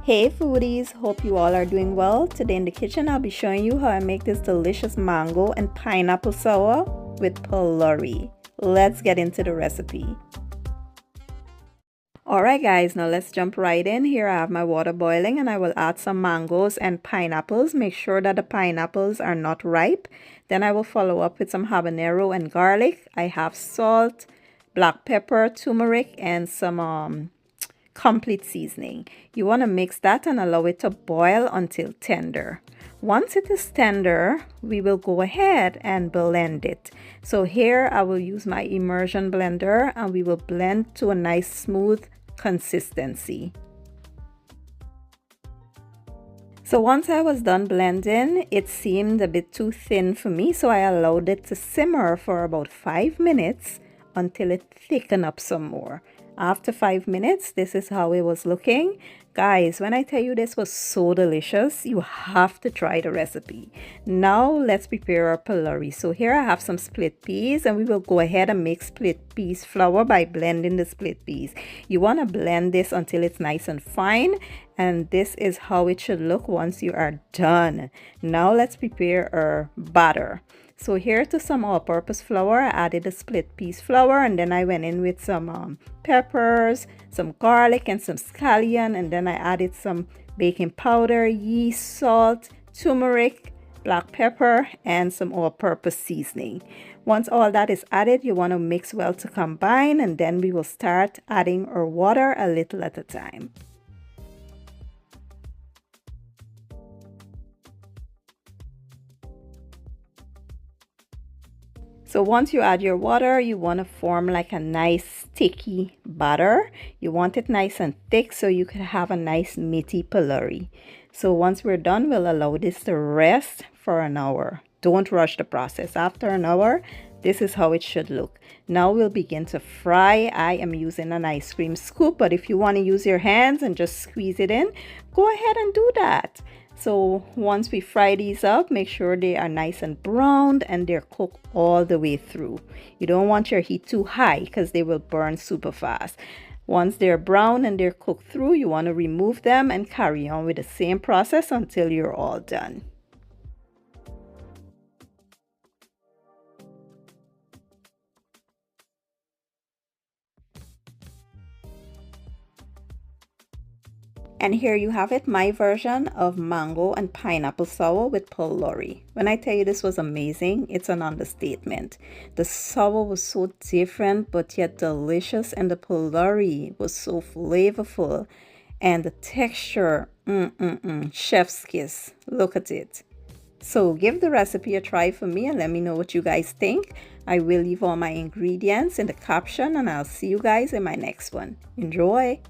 Hey foodies, hope you all are doing well. Today in the kitchen I'll be showing you how I make this delicious mango and pineapple sour with Pholourie. Let's get into the recipe. Alright guys, now let's jump right in. Here I have my water boiling and I will add some mangoes and pineapples. Make sure that the pineapples are not ripe. Then I will follow up with some habanero and garlic. I have salt, black pepper, turmeric, and some complete seasoning. You want to mix that and allow it to boil until tender. Once it is tender, we will go ahead and blend it. So here I will use my immersion blender and we will blend to a nice smooth consistency. So once I was done blending, it seemed a bit too thin for me, so I allowed it to simmer for about 5 minutes until it thickened up some more. After 5 minutes, this is how it was looking. Guys, when I tell you this was so delicious, you have to try the recipe. Now let's prepare our Pholourie. So here I have some split peas and we will go ahead and make split peas flour by blending the split peas. You want to blend this until it's nice and fine, and this is how it should look once you are done. Now let's prepare our batter. So here to some all-purpose flour, I added the split peas flour and then I went in with some peppers, some garlic and some scallion, and then I added some baking powder, yeast, salt, turmeric, black pepper, and some all-purpose seasoning. Once all that is added, you want to mix well to combine, and then we will start adding our water a little at a time. So once you add your water, you want to form like a nice sticky batter. You want it nice and thick so you can have a nice meaty Pholourie. So once we're done, we'll allow this to rest for an hour. Don't rush the process. After an hour, this is how it should look. Now we'll begin to fry. I am using an ice cream scoop, but if you want to use your hands and just squeeze it in, go ahead and do that. So once we fry these up, make sure they are nice and browned and they're cooked all the way through. You don't want your heat too high because they will burn super fast. Once they're brown and they're cooked through, you want to remove them and carry on with the same process until you're all done. And here you have it, my version of mango and pineapple sour with Pholourie. When I tell you this was amazing, it's an understatement. The sour was so different but yet delicious, and the Pholourie was so flavorful. And the texture, chef's kiss. Look at it. So give the recipe a try for me and let me know what you guys think. I will leave all my ingredients in the caption and I'll see you guys in my next one. Enjoy!